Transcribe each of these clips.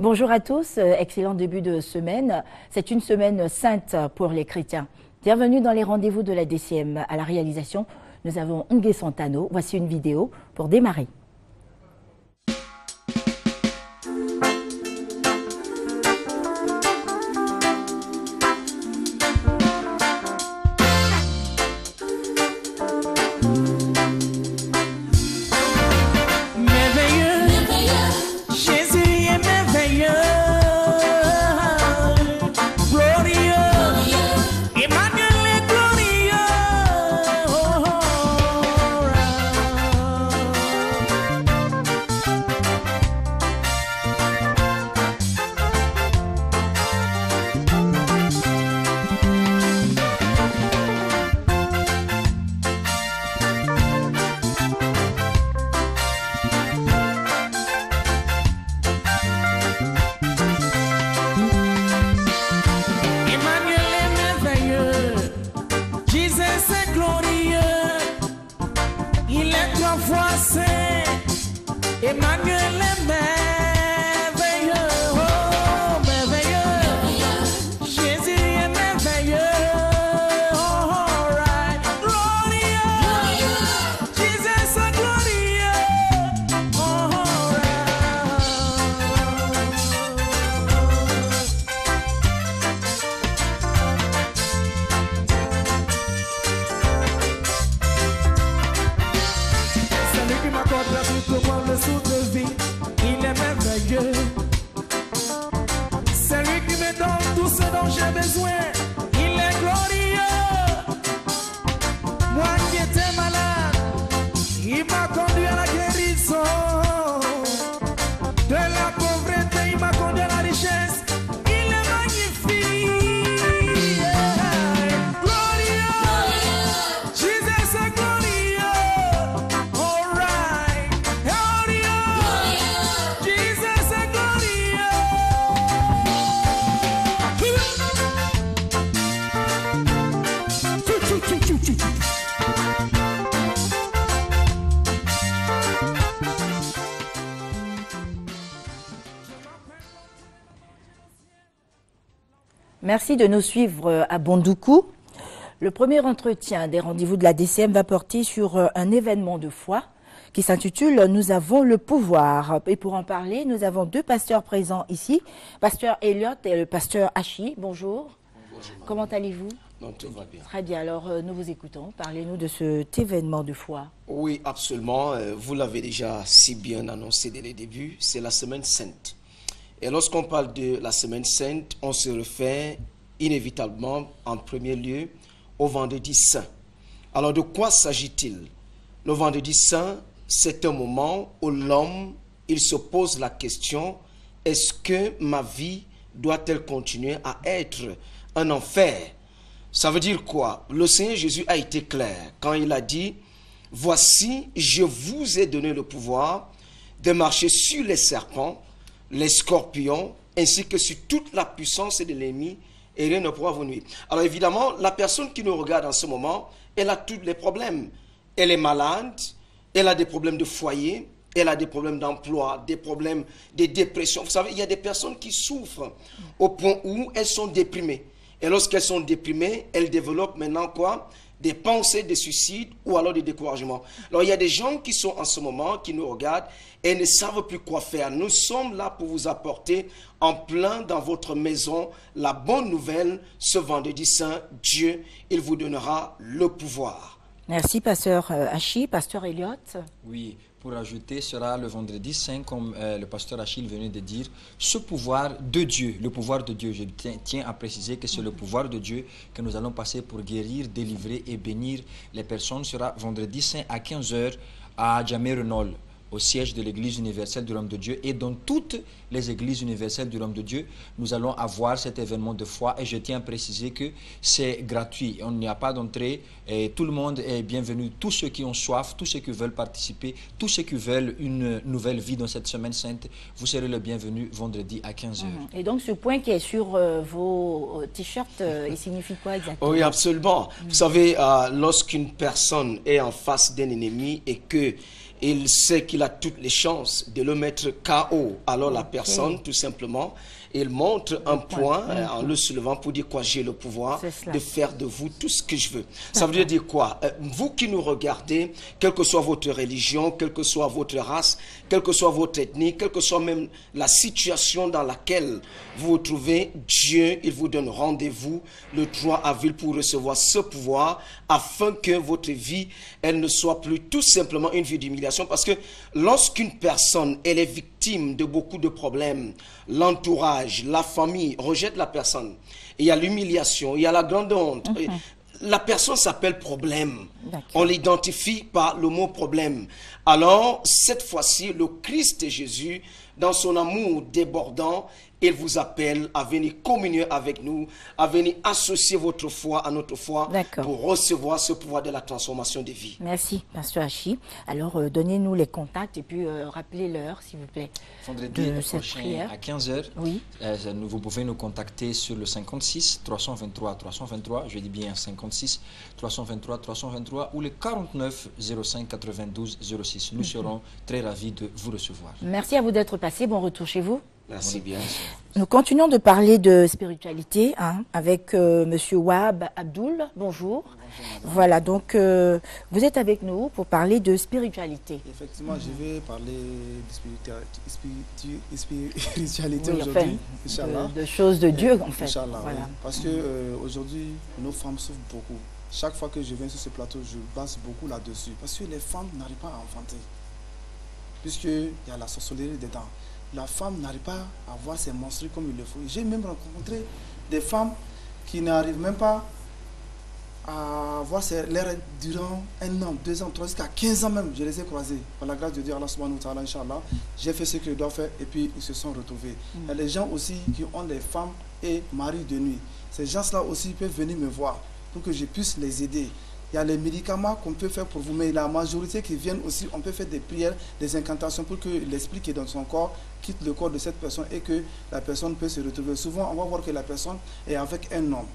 Bonjour à tous, excellent début de semaine. C'est une semaine sainte pour les chrétiens. Bienvenue dans les rendez-vous de la DCM. À la réalisation, nous avons Ngué Santano. Voici une vidéo pour démarrer. Merci de nous suivre à Bondoukou. Le premier entretien des rendez-vous de la DCM va porter sur un événement de foi qui s'intitule « Nous avons le pouvoir ». Et pour en parler, nous avons deux pasteurs présents ici, pasteur Elliott et le pasteur Hachi. Bonjour. Bonjour. Comment allez-vous? Non, tout va bien. Très bien, alors nous vous écoutons. Parlez-nous de cet événement de foi. Oui, absolument. Vous l'avez déjà si bien annoncé dès le début, c'est la semaine sainte. Et lorsqu'on parle de la semaine sainte, on se réfère inévitablement en premier lieu au vendredi saint. Alors de quoi s'agit-il? Le vendredi saint, c'est un moment où l'homme, il se pose la question, est-ce que ma vie doit-elle continuer à être un enfer? Ça veut dire quoi? Le Seigneur Jésus a été clair quand il a dit, voici, je vous ai donné le pouvoir de marcher sur les serpents, les scorpions, ainsi que sur toute la puissance de l'ennemi, et rien ne pourra vous nuire. Alors évidemment, la personne qui nous regarde en ce moment, elle a tous les problèmes. Elle est malade, elle a des problèmes de foyer, elle a des problèmes d'emploi, des problèmes de dépression. Vous savez, il y a des personnes qui souffrent au point où elles sont déprimées. Et lorsqu'elles sont déprimées, elles développent maintenant quoi? Des pensées de suicide ou alors des découragements. Alors il y a des gens qui sont en ce moment, qui nous regardent et ne savent plus quoi faire. Nous sommes là pour vous apporter en plein dans votre maison la bonne nouvelle. Ce vendredi saint, Dieu, il vous donnera le pouvoir. Merci, pasteur Hachi. Pasteur Elliott. Oui, pour ajouter, sera le vendredi saint, comme le pasteur Achille venait de dire, ce pouvoir de Dieu, le pouvoir de Dieu. Je tiens à préciser que c'est le pouvoir de Dieu que nous allons passer pour guérir, délivrer et bénir les personnes. Sera vendredi saint à 15 h à Djamé-Renol, au siège de l'Église universelle du Royaume de Dieu. Et dans toutes les églises universelles du Royaume de Dieu, nous allons avoir cet événement de foi. Et je tiens à préciser que c'est gratuit. On n'y a pas d'entrée. Et tout le monde est bienvenu. Tous ceux qui ont soif, tous ceux qui veulent participer, tous ceux qui veulent une nouvelle vie dans cette semaine sainte, vous serez le bienvenu vendredi à 15 h. Et donc ce point qui est sur vos t-shirts, il signifie quoi exactement? Oui, absolument. Vous savez, lorsqu'une personne est en face d'un ennemi et que il sait qu'il a toutes les chances de le mettre KO. Alors la personne, tout simplement, il montre un point en le soulevant pour dire quoi, j'ai le pouvoir de faire de vous tout ce que je veux. Ça veut dire quoi? Vous qui nous regardez, quelle que soit votre religion, quelle que soit votre race, quelle que soit votre ethnie, quelle que soit même la situation dans laquelle vous vous trouvez, Dieu, il vous donne rendez-vous le 3 avril pour recevoir ce pouvoir afin que votre vie, elle ne soit plus tout simplement une vie d'humiliation. Parce que lorsqu'une personne, elle est victime de beaucoup de problèmes, l'entourage, la famille rejette la personne. Il y a l'humiliation, il y a la grande honte. La personne s'appelle problème. On l'identifie par le mot problème. Alors, cette fois-ci, le Christ Jésus, dans son amour débordant, il vous appelle à venir communier avec nous, à venir associer votre foi à notre foi pour recevoir ce pouvoir de la transformation des vies. Merci, Pasteur Hachi. Alors, donnez-nous les contacts et puis rappelez l'heure, s'il vous plaît. Vendredi prochain à 15h, vous pouvez nous contacter sur le 56 323 323, je dis bien 56 323 323 ou le 49 05 92 06. Nous serons très ravis de vous recevoir. Merci à vous d'être passé. Bon retour chez vous. Merci bien. Nous continuons de parler de spiritualité avec Monsieur Wahab Abdoul. Bonjour. Voilà, donc vous êtes avec nous pour parler de spiritualité. Effectivement, je vais parler de spiritualité aujourd'hui, Inch'Allah. De choses de Dieu, en fait. Inch'Allah, voilà. Parce que aujourd'hui, nos femmes souffrent beaucoup. Chaque fois que je viens sur ce plateau, je base beaucoup là-dessus. Parce que les femmes n'arrivent pas à enfanter. Puisqu'il y a la sorcellerie dedans. La femme n'arrive pas à voir ses menstrues comme il le faut. J'ai même rencontré des femmes qui n'arrivent même pas à voir leurs règles durant 1 an, 2 ans, 3 jusqu'à 15 ans même. Je les ai croisées. Par la grâce de Dieu, Allah subhanahu wa ta'ala, Inch'Allah, j'ai fait ce que je dois faire et puis ils se sont retrouvés. Il y a des gens aussi qui ont des femmes et maris de nuit. Ces gens-là aussi peuvent venir me voir pour que je puisse les aider. Il y a les médicaments qu'on peut faire pour vous, mais la majorité qui viennent aussi, on peut faire des prières, des incantations pour que l'esprit qui est dans son corps quitte le corps de cette personne et que la personne peut se retrouver. Souvent, on va voir que la personne est avec un homme.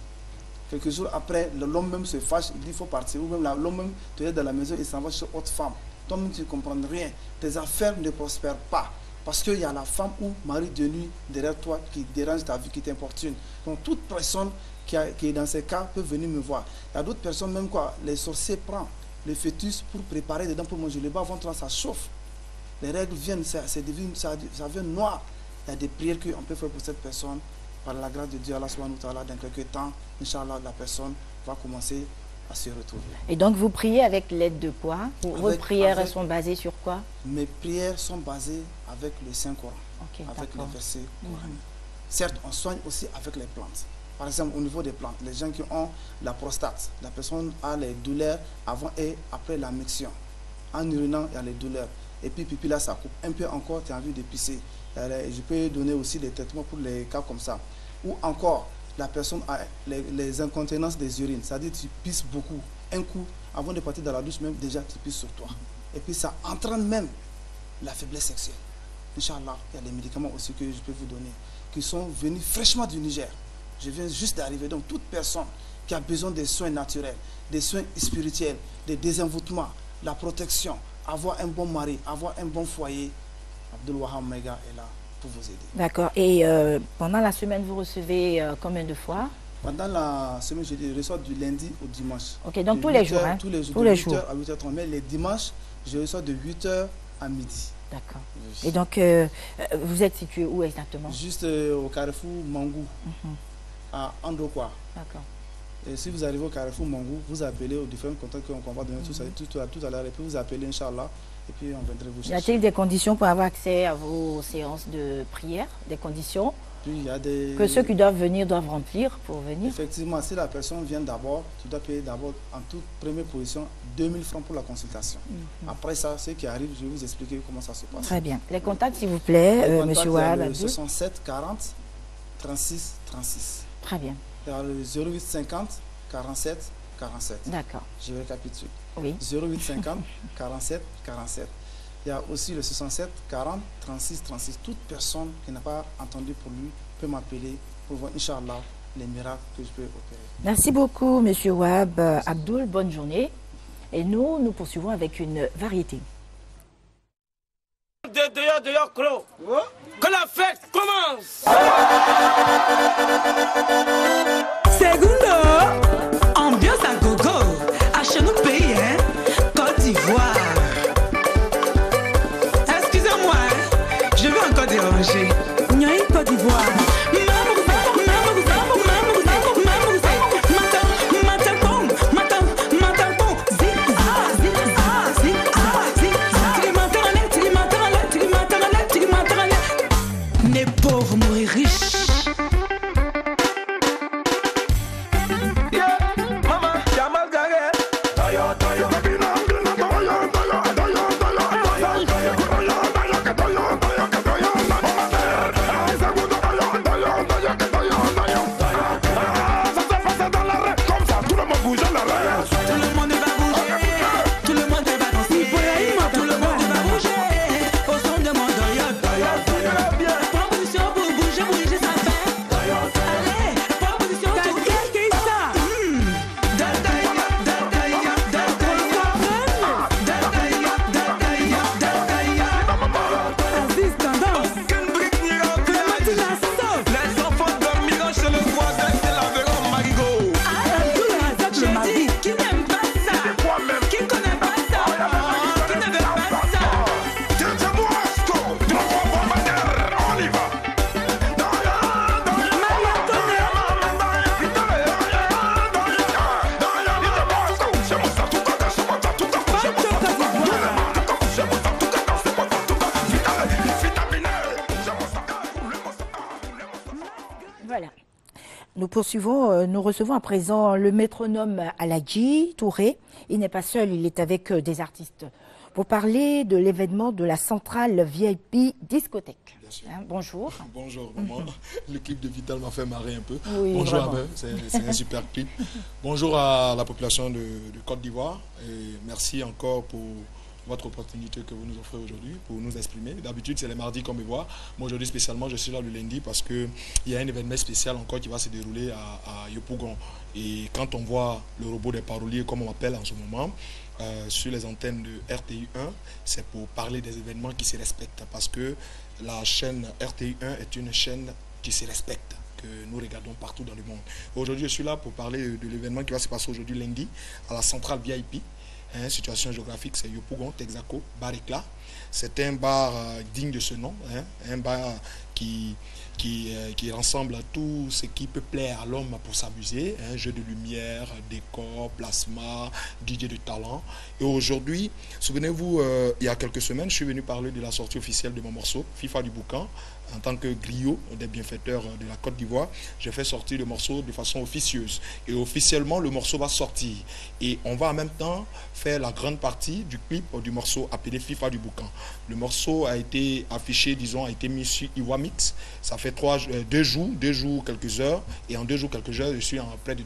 Quelques jours après, l'homme même se fâche, il dit qu'il faut partir. Ou même l'homme même te laisse dans la maison et s'en va chez autre femme. Toi-même, tu ne comprends rien. Tes affaires ne prospèrent pas. Parce qu'il y a la femme ou mari de nuit derrière toi qui dérange ta vie, qui t'importune. Donc, toute personne qui est dans ces cas peut venir me voir. Il y a d'autres personnes, même quoi, les sorciers prennent le fœtus pour préparer dedans pour manger. Le bas ventre, ça chauffe. Les règles viennent, ça devient noir. Il y a des prières qu'on peut faire pour cette personne. Par la grâce de Dieu, Allah subhanahu wa ta'ala, dans quelques temps, Inch'Allah, la personne va commencer à se retrouver. Et donc, vous priez avec l'aide de quoi? Vos prières sont basées sur quoi? Mes prières sont basées avec le Saint-Coran, avec les versets coraniques. Certes, on soigne aussi avec les plantes. Par exemple, au niveau des plantes, les gens qui ont la prostate, la personne a les douleurs avant et après la miction. En urinant, il y a les douleurs. Et puis, pipi là, ça coupe. Un peu encore, tu as envie de pisser. Je peux donner aussi des traitements pour les cas comme ça. Ou encore, la personne a les incontinences des urines. C'est-à-dire tu pisses beaucoup. Un coup, avant de partir dans la douche, même déjà, tu pisses sur toi. Et puis, ça entraîne même la faiblesse sexuelle. Inch'Allah, il y a des médicaments aussi que je peux vous donner, qui sont venus fraîchement du Niger. Je viens juste d'arriver. Donc, toute personne qui a besoin des soins naturels, des soins spirituels, des désenvoûtements, la protection, avoir un bon mari, avoir un bon foyer, Abdoul Wahab Mega est là pour vous aider. D'accord. Et pendant la semaine, vous recevez combien de fois? Pendant la semaine, je reçois du lundi au dimanche. Ok, donc tous les jours, hein? Tous les jours, de 8h à 8h30. Mais les dimanches, je reçois de 8h à midi. D'accord. Et donc, vous êtes situé où exactement? Juste au carrefour Mangou, à Andokwa. D'accord. Et si vous arrivez au carrefour Mangou, vous appelez aux différents contacts qu'on va donner tout à l'heure. Et puis vous appelez, Inch'Allah, et puis on viendra vous chercher. Y a-t-il des conditions pour avoir accès à vos séances de prière? Des conditions il y a des... que ceux qui doivent venir doivent remplir pour venir? Effectivement, si la personne vient d'abord, tu dois payer d'abord en toute première position 2000 francs pour la consultation. Après ça, ceux qui arrivent, je vais vous expliquer comment ça se passe. Très bien. Les contacts, s'il vous plaît, Monsieur Wahab. 67 40 36 36. Très bien. Il y a le 08 50 47 47. D'accord. Je récapitule. Oui. 08 50 47 47. Il y a aussi le 67 40 36 36. Toute personne qui n'a pas entendu pour lui peut m'appeler pour voir, Inch'Allah, les miracles que je peux opérer. Merci beaucoup, Monsieur Wahab Abdoul. Bonne journée. Et nous poursuivons avec une variété. dehors, clos. Que la fête commence. Segundo, ambiance à gogo, à chez nous pays, hein, Côte d'Ivoire. Excusez-moi, hein, je vais encore déranger. Nyoï, Côte d'Ivoire. Nous recevons à présent le métronome Aladji Touré. Il n'est pas seul, il est avec des artistes pour parler de l'événement de la centrale VIP discothèque. Hein, bonjour. Bonjour, maman. Le clip de Vital m'a fait marrer un peu. Oui, bonjour vraiment. à eux, c'est un super clip. Bonjour à la population de Côte d'Ivoire et merci encore pour votre opportunité que vous nous offrez aujourd'hui pour nous exprimer. D'habitude, c'est les mardis qu'on me voit. Moi, aujourd'hui, spécialement, je suis là le lundi parce qu'il y a un événement spécial encore qui va se dérouler à Yopougon. Et quand on voit le robot des paroliers, comme on m'appelle en ce moment, sur les antennes de RTI1, c'est pour parler des événements qui se respectent parce que la chaîne RTI1 est une chaîne qui se respecte, que nous regardons partout dans le monde. Aujourd'hui, je suis là pour parler de l'événement qui va se passer aujourd'hui lundi à la centrale VIP. Situation géographique, c'est Yopougon, Texaco, Barikla. C'est un bar digne de ce nom, un bar qui rassemble tout ce qui peut plaire à l'homme pour s'amuser, un jeu de lumière, décor, plasma, DJ de talent. Et aujourd'hui, souvenez-vous, il y a quelques semaines, je suis venu parler de la sortie officielle de mon morceau, FIFA du Boucan. En tant que griot des bienfaiteurs de la Côte d'Ivoire, j'ai fait sortir le morceau de façon officieuse. Et officiellement, le morceau va sortir. Et on va en même temps faire la grande partie du clip du morceau appelé FIFA du Boucan. Le morceau a été affiché, disons, a été mis sur Iwamix. Ça fait 2 jours, quelques heures. Et en 2 jours, quelques heures, je suis en près de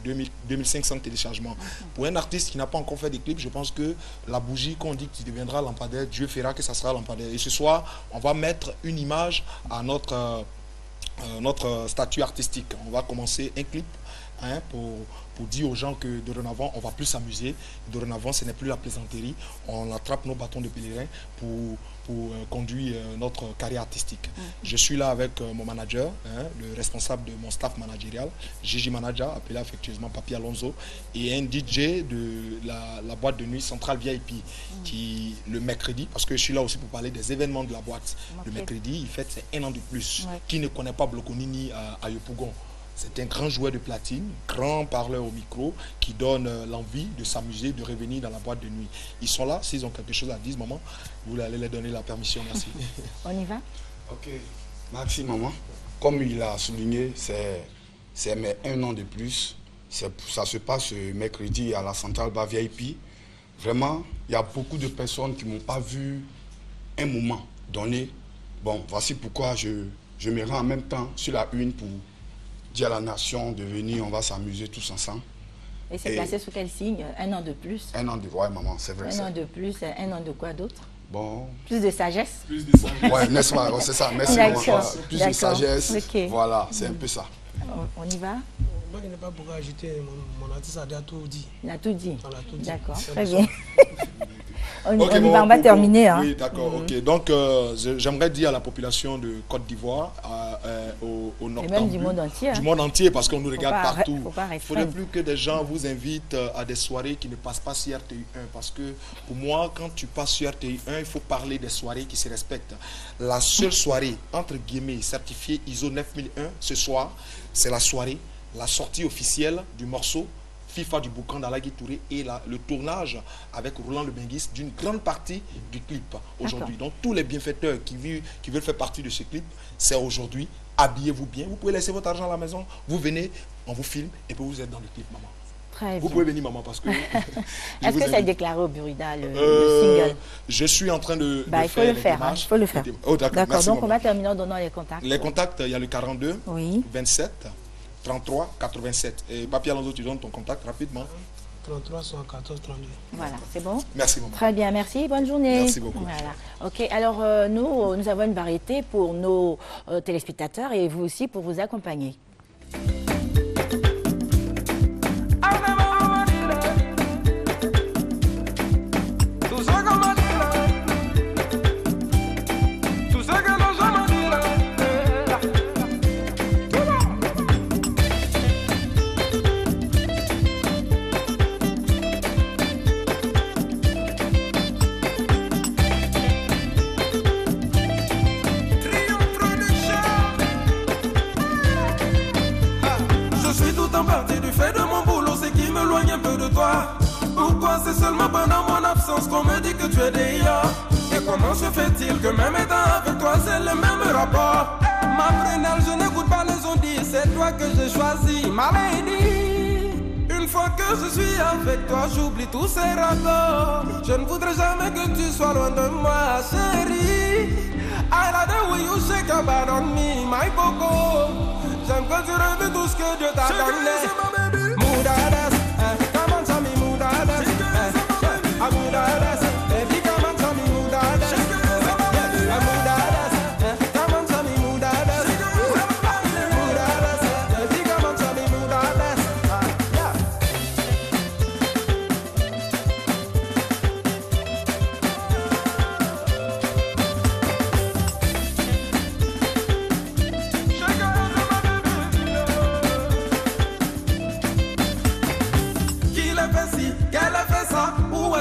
2500 téléchargements. Pour un artiste qui n'a pas encore fait des clips, je pense que la bougie qu'on dit qui deviendra lampadaire, Dieu fera que ça sera lampadaire. Et ce soir, on va mettre une image à notre statut artistique. On va commencer un clip pour dire aux gens que dorénavant, on va plus s'amuser. Dorénavant, ce n'est plus la plaisanterie. On attrape nos bâtons de pèlerin pour conduire notre carrière artistique. Je suis là avec mon manager, le responsable de mon staff managérial, Gigi Manager, appelé affectueusement Papi Alonso, et un DJ de la boîte de nuit Centrale VIP, qui le mercredi, parce que je suis là aussi pour parler des événements de la boîte, le mercredi, il fête ses 1 an de plus. Qui ne connaît pas Bloconini à Yopougon? C'est un grand joueur de platine, grand parleur au micro, qui donne l'envie de s'amuser, de revenir dans la boîte de nuit. Ils sont là, s'ils ont quelque chose à dire, maman, vous allez leur donner la permission, merci. On y va? Ok, merci maman. Comme il a souligné, c'est mes 1 an de plus. Ça se passe mercredi à la centrale bar VIP. Vraiment, il y a beaucoup de personnes qui ne m'ont pas vu un moment donné. Bon, voici pourquoi je me rends en même temps sur la une pour dire à la nation de venir, on va s'amuser tous ensemble. Et c'est placé sous quel signe? 1 an de plus? 1 an de... Ouais, maman, c'est vrai. 1 an de plus, 1 an de quoi d'autre? Bon... Plus de sagesse? Plus de sagesse. Ouais, n'est-ce pas? C'est ça, merci maman. Plus de sagesse, okay. Voilà, c'est un peu ça. On y va? Moi, je n'ai pas beaucoup ajouté, mon artiste a déjà tout dit. Il a tout dit? On a tout dit. D'accord, très bien. On va terminer. Hein. Oui, d'accord, ok. Donc, j'aimerais dire à la population de Côte d'Ivoire, au nord et même du monde entier. Du monde entier, parce qu'on nous regarde partout. Il ne faudrait plus que des gens vous invitent à des soirées qui ne passent pas sur RTI1. Parce que pour moi, quand tu passes sur RTI1, il faut parler des soirées qui se respectent. La seule soirée, entre guillemets, certifiée ISO 9001, ce soir, c'est la soirée, la sortie officielle du morceau FIFA du Boucan d'Alagui Touré et le tournage avec Roland Le Benguis d'une grande partie du clip aujourd'hui. Donc tous les bienfaiteurs qui veulent faire partie de ce clip, c'est aujourd'hui. Habillez-vous bien. Vous pouvez laisser votre argent à la maison. Vous venez, on vous filme et puis vous êtes dans le clip, maman. Très vous bien. Pouvez venir, maman, parce que... Est-ce que ça est déclaré au Burida, le single? Je suis en train de il faut le faire. Il faut le faire. Oh, d'accord, donc maman. on va terminer en donnant les contacts. Les contacts, il y a le 42 oui. 27 33 87. Et Papi Alonso, tu donnes ton contact rapidement. 33 74 32. Voilà, c'est bon? Merci, maman. Très bien, merci. Bonne journée. Merci beaucoup. Voilà. Ok, alors nous avons une variété pour nos téléspectateurs et vous aussi pour vous accompagner. Pourquoi c'est seulement pendant mon absence qu'on me dit que tu es déjà? Et comment se fait-il que même étant avec toi c'est le même rapport? Ma prunelle, je n'écoute pas les ondits, c'est toi que j'ai choisi, ma lady. Une fois que je suis avec toi, j'oublie tous ces rapports. Je ne voudrais jamais que tu sois loin de moi, chérie. I like the way you shake your body on me, my coco. J'aime que tu revis tout ce que Dieu t'a donné. Moudades, come on, tell me moudades. Moudades, baby, come on, tell me moudades. Moudades, come on, tell me moudades. Moudades, baby, come on, tell me moudades.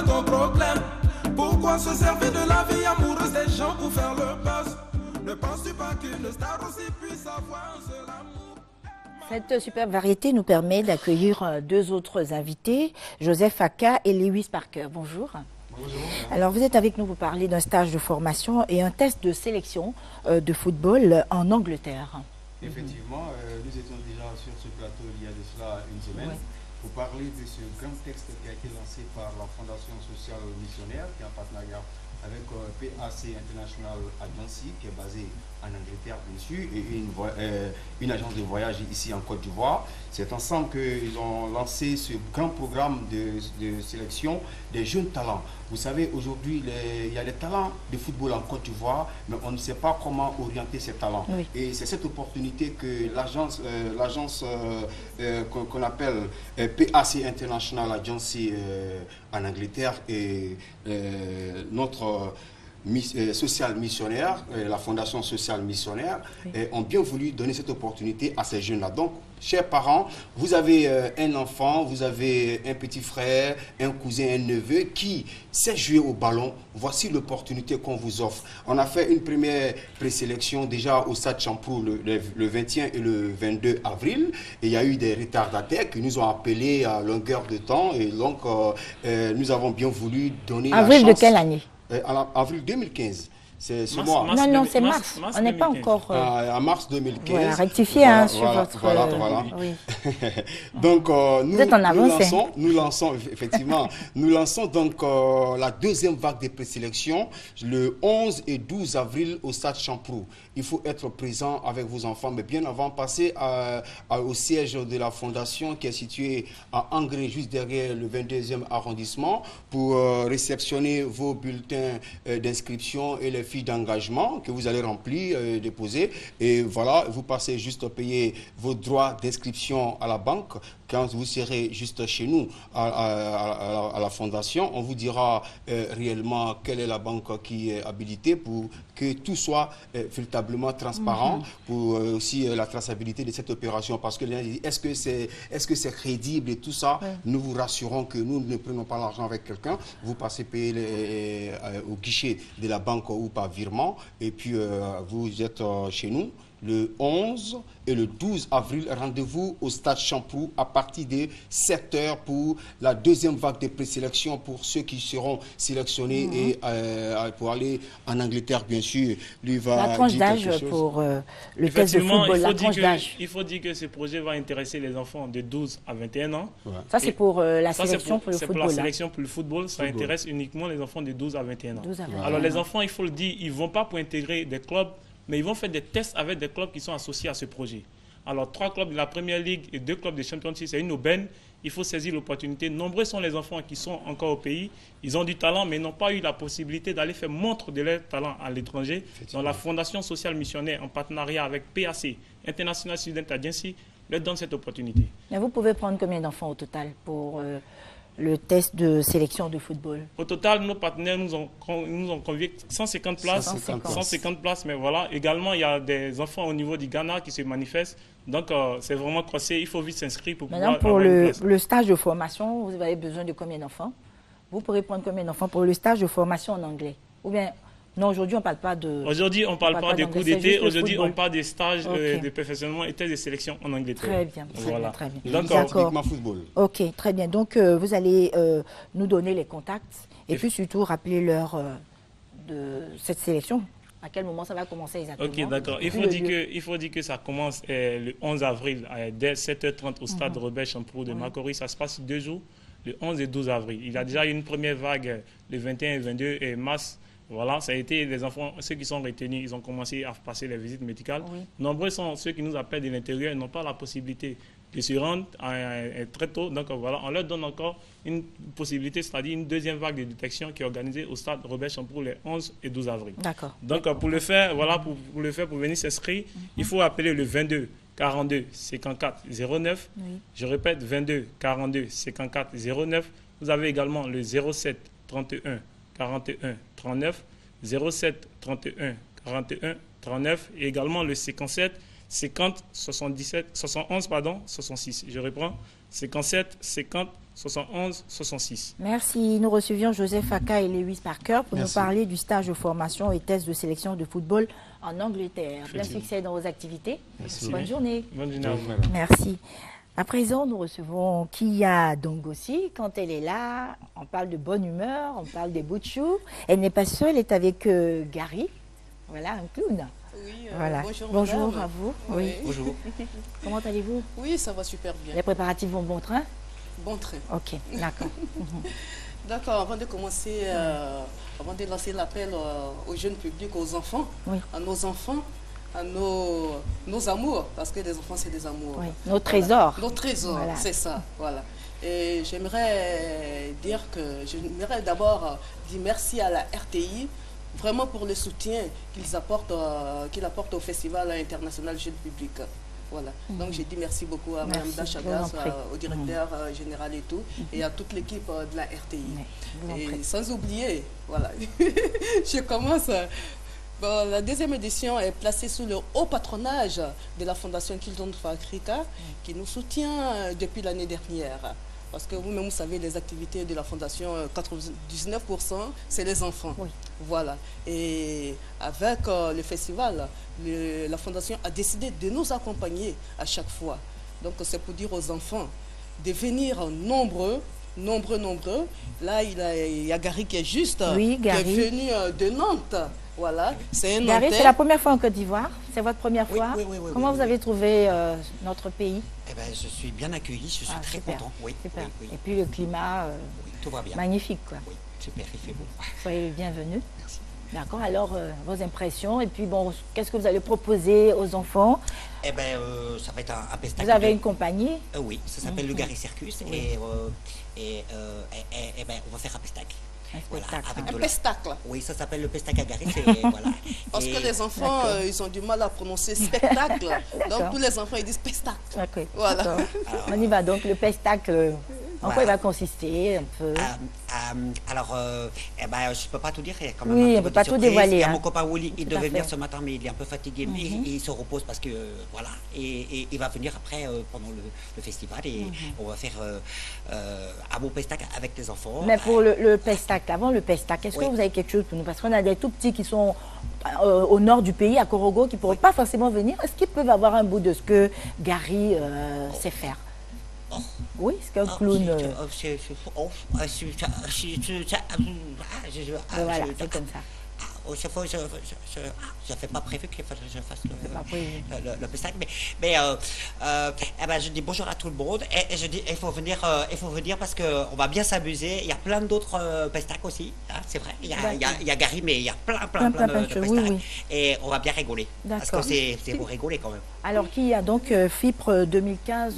Ton problème. Pourquoi se servir de la vie amoureuse des gens pour faire le buzz? Ne penses-tu pas qu'une star aussi puisse avoir un seul amour? Cette superbe variété nous permet d'accueillir deux autres invités, Joseph Aka et Lewis Parker. Bonjour. Bonjour. Alors vous êtes avec nous pour parler d'un stage de formation et un test de sélection de football en Angleterre. Effectivement, nous étions déjà sur ce plateau il y a de cela une semaine. Oui. Pour parler de ce grand texte qui a été lancé par la Fondation sociale missionnaire, qui est en partenariat avec PAC International Agency, qui est basée en Angleterre, bien sûr, et une agence de voyage ici en Côte d'Ivoire. C'est ensemble qu'ils ont lancé ce grand programme de sélection des jeunes talents. Vous savez, aujourd'hui, il y a des talents de football en Côte d'Ivoire, mais on ne sait pas comment orienter ces talents. Oui. Et c'est cette opportunité que l'agence qu'on appelle PAC International Agency en Angleterre et notre social missionnaire, la Fondation sociale missionnaire, oui, ont bien voulu donner cette opportunité à ces jeunes-là. Donc, chers parents, vous avez un enfant, vous avez un petit frère, un cousin, un neveu qui sait jouer au ballon. Voici l'opportunité qu'on vous offre. On a fait une première présélection déjà au Stade Champrou le 21 et le 22 avril. Et il y a eu des retardataires qui nous ont appelés à longueur de temps. Et donc, nous avons bien voulu donner avril la chance. De quelle année? Avril 2015. C'est ce mois. Non, c'est mars. On n'est pas encore... en mars 2015. Voilà, rectifié voilà, sur votre... Voilà. Oui. Donc, nous lançons, effectivement, nous lançons donc la deuxième vague de présélection le 11 et 12 avril au Stade Champrou. Il faut être présent avec vos enfants, mais bien avant, passer au siège de la Fondation qui est situé à Angré, juste derrière le 22e arrondissement, pour réceptionner vos bulletins d'inscription et les fiche d'engagement que vous allez remplir, déposer. Et voilà, vous passez juste à payer vos droits d'inscription à la banque. Quand vous serez juste chez nous, à la fondation, on vous dira réellement quelle est la banque qui est habilitée pour que tout soit véritablement transparent, pour aussi la traçabilité de cette opération. Parce que les gens disent, est-ce que c'est crédible et tout ça? Nous vous rassurons que nous ne prenons pas l'argent avec quelqu'un. Vous passez payer au guichet de la banque ou par virement, et puis vous êtes chez nous. Le 11 et le 12 avril, rendez-vous au stade Champroux à partir de 7 h pour la deuxième vague de présélection pour ceux qui seront sélectionnés et pour aller en Angleterre, bien sûr. Lui va la tranche d'âge pour le test de football, la tranche d'âge. Il faut dire que ce projet va intéresser les enfants de 12 à 21 ans. Ouais. Ça, c'est pour la sélection pour le football. C'est pour la sélection pour le football. Ça intéresse uniquement les enfants de 12 à 21 ans. Alors, les enfants, il faut le dire, ils ne vont pas pour intégrer des clubs, mais ils vont faire des tests avec des clubs qui sont associés à ce projet. Alors, 3 clubs de la Première Ligue et 2 clubs de Championship, c'est une aubaine. Il faut saisir l'opportunité. Nombreux sont les enfants qui sont encore au pays. Ils ont du talent, mais n'ont pas eu la possibilité d'aller faire montre de leur talent à l'étranger. Donc, la Fondation sociale missionnaire, en partenariat avec PAC, International Student Agency, leur donne cette opportunité. Mais vous pouvez prendre combien d'enfants au total pour le test de sélection de football? Au total, nos partenaires nous ont convié 150 places. 150 places, mais voilà. Également, il y a des enfants au niveau du Ghana qui se manifestent. Donc, c'est vraiment croisé. Il faut vite s'inscrire pour pouvoir... Maintenant, pour le stage de formation, vous avez besoin de combien d'enfants? Vous pourrez prendre combien d'enfants pour le stage de formation en anglais? Ou bien... Non, aujourd'hui, on ne parle pas de... Aujourd'hui, on ne parle pas de cours d'été. Aujourd'hui, on parle des stages de perfectionnement et tests de sélection en Angleterre. Très bien, voilà. très bien. D'accord. Football. Ok, très bien. Donc, vous allez nous donner les contacts et puis surtout rappeler l'heure de cette sélection. À quel moment ça va commencer exactement? Ok, d'accord. Il faut dire que ça commence le 11 avril, dès 7 h 30 au stade Robert Champroux de Macquarie. Ça se passe 2 jours, le 11 et 12 avril. Il y a déjà eu une première vague le 21 et 22 mars. Voilà, ça a été les enfants, ceux qui sont retenus, ils ont commencé à passer les visites médicales. Nombreux sont ceux qui nous appellent de l'intérieur, ils n'ont pas la possibilité de se rendre très tôt. Donc voilà, on leur donne encore une possibilité, c'est-à-dire une deuxième vague de détection qui est organisée au stade Robert Champroux les 11 et 12 avril. D'accord. Donc pour le faire, voilà, pour venir s'inscrire, il faut appeler le 22 42 54 09. Je répète, 22 42 54 09. Vous avez également le 07 31 41 39, 07 31 41 39 et également le 57 50 77 71 66. Je reprends, 57 50 71 66. Merci. Nous recevions Joseph Aka et Lewis Parker pour nous parler du stage de formation et test de sélection de football en Angleterre. Bien succès dans vos activités. Merci. Bonne journée. Bonne journée. Merci. À présent, nous recevons Kia Dongossi. Quand elle est là, on parle de bonne humeur, on parle des bouts de choux. Elle n'est pas seule, elle est avec Gary. Voilà, un clown. Oui, voilà. Bonjour à vous. Oui. Bonjour. Comment allez-vous? Oui, ça va super bien. Les préparatifs vont bon train? Bon train. Ok, d'accord. D'accord, avant de commencer, avant de lancer l'appel aux jeunes publics, aux enfants, à nos enfants, à nos amours, parce que les enfants, c'est des amours. Oui. Nos trésors. Nos trésors, voilà. C'est ça, voilà. Et j'aimerais d'abord dire merci à la RTI, vraiment pour le soutien qu'il apporte au Festival international Jeune Public. Voilà. Donc, j'ai dit merci beaucoup à Mme Dachagas, au directeur général et tout, et à toute l'équipe de la RTI. Et sans oublier, voilà, je commence... Bon, la deuxième édition est placée sous le haut patronage de la Fondation Children for Africa, qui nous soutient depuis l'année dernière. Parce que vous-même, vous savez, les activités de la Fondation, 99%, c'est les enfants. Oui. Voilà. Et avec le festival, la Fondation a décidé de nous accompagner à chaque fois. Donc, c'est pour dire aux enfants de venir nombreux. Là, il y a Gary qui est juste, qui est venu de Nantes. Voilà, c'est un Gary, c'est la première fois en Côte d'Ivoire. C'est votre première fois. Oui, Comment vous avez trouvé notre pays? Eh ben, je suis bien accueilli, je suis très content. Oui, super. Et puis le climat, tout va bien. Magnifique, quoi. Oui, super, il fait beau. Soyez les bienvenus. Merci. D'accord, alors vos impressions, et puis bon, qu'est-ce que vous allez proposer aux enfants? Eh bien, ça va être un spectacle. Vous avez une compagnie? Oui, ça s'appelle le Gary Circus, et ben, on va faire un spectacle. Voilà, avec Un de la- pestacle. Oui, ça s'appelle le pestacle à Gary. Voilà. Parce Et- que les enfants, ils ont du mal à prononcer spectacle. Donc D'accord. tous les enfants, ils disent pestacle. Ok. Voilà. D'accord. On y va donc, le pestacle. En quoi il Voilà. va consister un peu? Alors, je ne peux pas tout dire. Il y a quand même Oui, un on petit ne peu peut pas de tout surprise. dévoiler, Il y a hein. mon copain Wally, il Tout à devait venir fait. ce matin, mais il est un peu fatigué. Mais il se repose parce que, voilà. Et il va venir après, pendant le festival. Et on va faire un beau pestacle avec les enfants. Mais pour le pestacle, avant le pestacle, est-ce Oui. que vous avez quelque chose pour nous? Parce qu'on a des tout petits qui sont au nord du pays, à Korogo, qui ne pourront pas forcément venir. Est-ce qu'ils peuvent avoir un bout de ce que Gary sait faire? Oui, c'est qu'un clown. Voilà, c'est comme ça. Je n'avais pas prévu qu'il fallait que je fasse pas prévu. le pestacle, mais je dis bonjour à tout le monde et je dis il faut venir parce qu'on va bien s'amuser. Il y a plein d'autres pestacles aussi, hein, c'est vrai. Il y a Gary, mais il y a plein de choses, pestacles. oui, oui. Et on va bien rigoler. Parce que D'accord. c'est pour rigoler quand même. Alors, qui a donc FIPRE 2015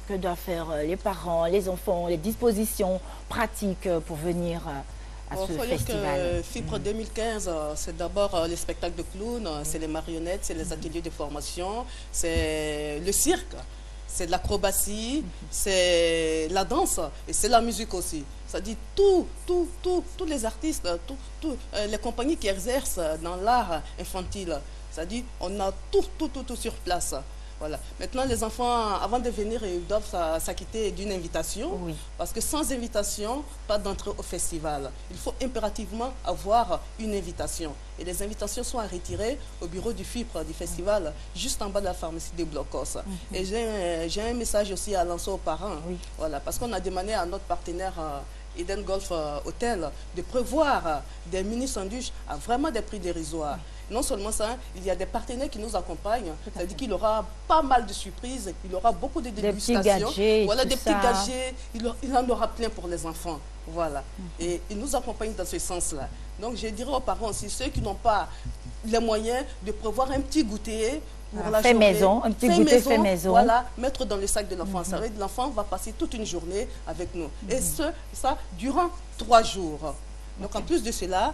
que doivent faire les parents, les enfants, les dispositions pratiques pour venir à Il ce faut dire festival? que FIPRE 2015, c'est d'abord les spectacles de clowns, c'est les marionnettes, c'est les ateliers de formation, c'est le cirque, c'est de l'acrobatie, c'est la danse et c'est la musique aussi. Ça dit tous les artistes, les compagnies qui exercent dans l'art infantile. Ça dit on a tout sur place. Voilà. Maintenant, les enfants, avant de venir, ils doivent s'acquitter d'une invitation. Oui. Parce que sans invitation, pas d'entrée au festival. Il faut impérativement avoir une invitation. Et les invitations sont à retirer au bureau du FIPRE du festival, juste en bas de la pharmacie des Blocos. Et j'ai un message aussi à lancer aux parents. Oui. Voilà, parce qu'on a demandé à notre partenaire Eden Golf Hotel de prévoir des mini-sandwichs à vraiment des prix dérisoires. Non seulement ça, il y a des partenaires qui nous accompagnent. C'est-à-dire qu'il aura pas mal de surprises, il aura beaucoup de dégustations. Des petits gadgets, voilà, tout des petits ça. gadgets. Il en aura plein pour les enfants. Voilà. Et il nous accompagne dans ce sens-là. Donc je dirais aux parents aussi, ceux qui n'ont pas les moyens de prévoir un petit goûter pour la fait journée. maison, un petit goûter fait maison. Voilà, mettre dans le sac de l'enfant. Ça veut dire que l'enfant va passer toute une journée avec nous. Et ça durant 3 jours. Donc en plus de cela,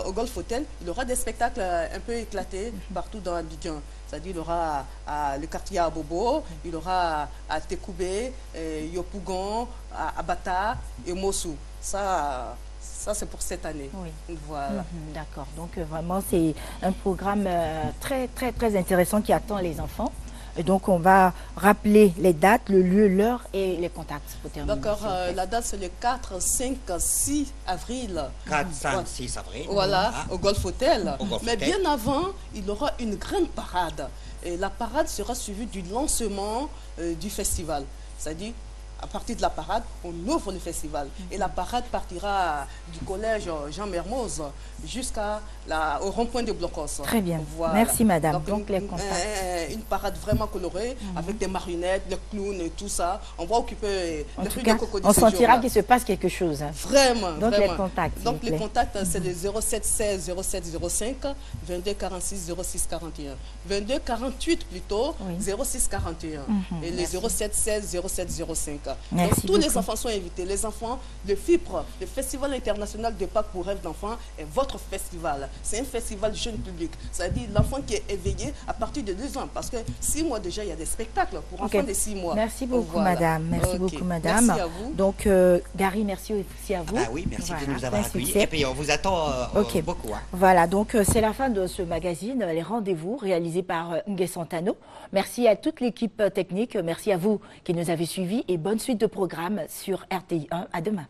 au Golf Hotel, il y aura des spectacles un peu éclatés partout dans Abidjan. C'est-à-dire il y aura le quartier à Bobo, il y aura à Tekoubé, Yopougon, à Bata et Mossou. Ça c'est pour cette année. Oui. Voilà. D'accord. Donc vraiment, c'est un programme très intéressant qui attend les enfants. Et donc, on va rappeler les dates, le lieu, l'heure et les contacts pour terminer. D'accord, la date c'est le 4, 5, 6 avril. 4, 5, 6 avril. Voilà, au Golf Hotel. Au Golf Mais Hotel. bien avant, il y aura une grande parade. Et la parade sera suivie du lancement du festival. C'est-à-dire, à partir de la parade, on ouvre le festival. Et la parade partira du collège Jean Mermoz jusqu'au rond-point de Blocos. Très bien. Voilà. Merci, madame. Donc, les une, contacts. une parade vraiment colorée, avec des marionnettes, des clowns et tout ça. On va occuper En les tout rues cas, de Cocody on ce sentira jour-là. qu'il se passe quelque chose. Hein. Vraiment, Donc, vraiment. les contacts, s'il Donc, vous les plaît. contacts, c'est les 07 16 07 05 22 46 06 41. 22 48 plutôt, 06 41. Et les 07 16 07 05. Merci Donc, tous les beaucoup. enfants sont invités. Les enfants, le FIPRE, le Festival international de Pâques pour rêve d'enfants, est votre festival. C'est un festival jeune public. C'est-à-dire l'enfant qui est éveillé à partir de 2 ans. Parce que 6 mois déjà, il y a des spectacles pour Ok. enfants de 6 mois. Merci beaucoup, Voilà. madame. Merci Ok. beaucoup, madame. Merci à vous. Donc, Gary, merci aussi à vous. Ah bah oui, merci de Voilà, nous avoir un accueillis. succès. Et puis on vous attend Ok. beaucoup. Hein. Voilà, donc c'est la fin de ce magazine, les rendez-vous réalisés par Ngué Santano. Merci à toute l'équipe technique, merci à vous qui nous avez suivis et bonne suite de programme sur RTI 1. À demain.